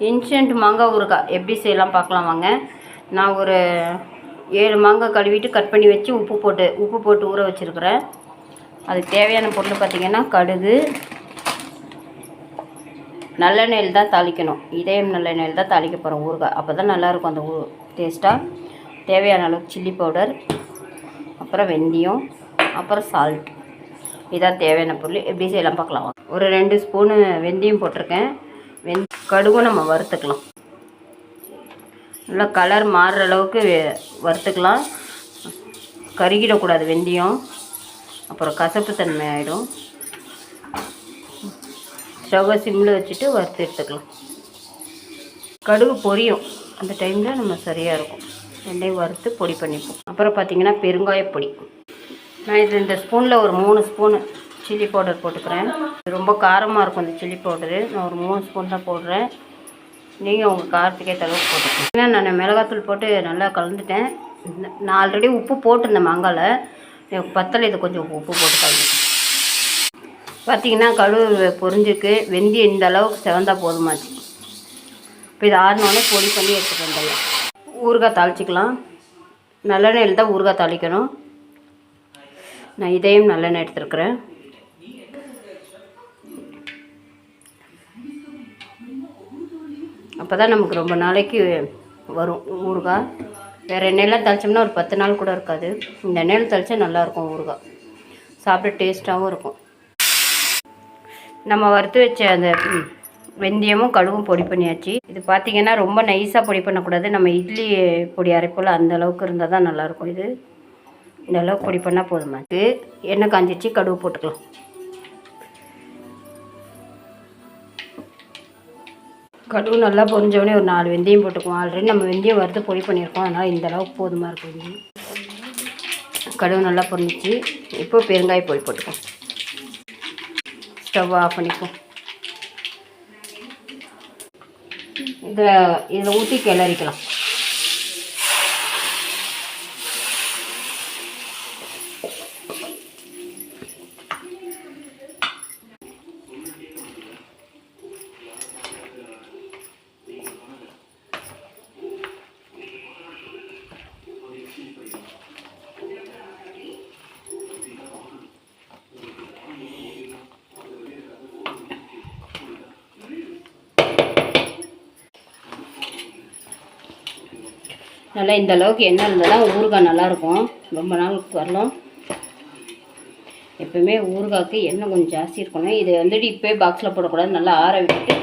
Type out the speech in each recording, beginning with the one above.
Instant மாங்காய் ஊறுகாய் எப்படி செய்யலாம் பார்க்கலாம் வாங்க. நான் ஒரு 7 மாங்காய் கழுவிட்டு கட் பண்ணி வச்சு உப்பு போட்டு ஊற வச்சுருக்கிறேன். அதுக்கு தேவையான பொருள் பார்த்திங்கன்னா கடுகு, நல்லெண்ணெயில் தான் தாளிக்கணும். இதயம் நல்லெண்ணெயில் தான் தாளிக்க போகிறோம் ஊறுகாய். அப்போ தான் நல்லாயிருக்கும் அந்த டேஸ்ட்டாக. தேவையான அளவுக்கு சில்லி பவுடர், அப்புறம் வெந்தயம், அப்புறம் சால்ட். இதான் தேவையான பொருள். எப்படி செய்யலாம் பார்க்கலாம். ஒரு 2 ஸ்பூனு வெந்தயம் போட்டிருக்கேன். கடுகும் நம்ம வறுத்துக்கலாம். நல்லா கலர் மாறுற அளவுக்கு வறுத்துக்கலாம். கருகிடக்கூடாது வெந்தயம், அப்புறம் கசப்பு தன்மை ஆகிடும். ஸ்டவ்வை சிம்மில் வச்சுட்டு வறுத்து எடுத்துக்கலாம். கடுகு பொரியும், அந்த டைமில் நம்ம சரியாக இருக்கும். ரெண்டையும் வறுத்து பொடி பண்ணிப்போம். அப்புறம் பார்த்திங்கன்னா பெருங்காயப்பொடி. நான் இந்த ஸ்பூனில் ஒரு 3 ஸ்பூனு சில்லி பவுடர் போட்டுக்கிறேன். ரொம்ப காரமாக இருக்கும் இந்த சில்லி பவுடரு. நான் ஒரு 3 ஸ்பூன் தான் போடுறேன். நீங்கள் உங்கள் காரத்துக்கு ஏற்ற அளவுக்கு போட்டுக்கோங்க. ஏன்னா நான் மிளகாத்தூள் போட்டு நல்லா கலந்துட்டேன். நான் ஆல்ரெடி உப்பு போட்டிருந்தேன் மாங்காயில். எனக்கு பத்தலை, இது கொஞ்சம் உப்பு போட்டு கலந்துட்டேன். பார்த்திங்கன்னா கடுகு பொரிஞ்சிருக்கு. வெந்தயம் இந்த அளவுக்கு செவந்தா போதுமாச்சு. இப்போ இது ஆறினோடனே பொடி பண்ணி எடுத்துகிட்டு வந்துடலாம். ஊறுகாய் தாளிச்சிக்கலாம். நல்லெண்ணெயில் தான் ஊறுகாய் தாளிக்கணும். நான் இதையும் நல்லெண்ணெய் எடுத்துருக்குறேன். அப்போ தான் நமக்கு ரொம்ப நாளைக்கு வரும் ஊறுகாய். வேறு எண்ணெயெல்லாம் தாளித்தோம்னா ஒரு 10 நாள் கூட இருக்காது. இந்த எண்ணெயில் தாளித்தா நல்லாயிருக்கும் ஊறுகாய். சாப்பிட டேஸ்ட்டாகவும் இருக்கும். நம்ம வறுத்து வச்ச அந்த வெந்தயமும் கடுகும் பொடி பண்ணியாச்சு. இது பார்த்திங்கன்னா ரொம்ப நைஸாக பொடி பண்ணக்கூடாது. நம்ம இட்லி பொடி அரைப்போல் அந்த அளவுக்கு இருந்தால் தான் நல்லாயிருக்கும். இது இந்த அளவுக்கு பொடி பண்ணால் போதுமாச்சு. எண்ணெய் காஞ்சிச்சு, கடுகு போட்டுக்கலாம். கடுகு நல்லா பொரிஞ்சோடனே ஒரு 4 வெந்தயம் போட்டுக்குவோம். ஆல்ரெடி நம்ம வெந்தயம் வறுத்து பொடி பண்ணியிருக்கோம். அதனால் இந்த அளவுக்கு போதுமாக இருக்கும். வெந்தயம் கடுகு நல்லா பொரிஞ்சிச்சு. இப்போ பெருங்காய பொடி போட்டுக்குவோம். ஸ்டவ் ஆஃப் பண்ணிக்குவோம். இதில் ஊற்றி கிளறிக்கலாம். நல்லா இந்த அளவுக்கு எண்ணெய் இருந்தால் தான் ஊறுகாய் நல்லாயிருக்கும். ரொம்ப நாளுக்கு வரலாம். எப்போவுமே ஊறுகாய்க்கு எண்ணெய் கொஞ்சம் ஜாஸ்தி இருக்கணும். இது வந்துட்டு இப்போயே பாக்ஸில் போடக்கூடாது. நல்லா ஆற விட்டுட்டு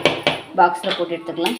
பாக்ஸில் போட்டு எடுத்துக்கலாம்.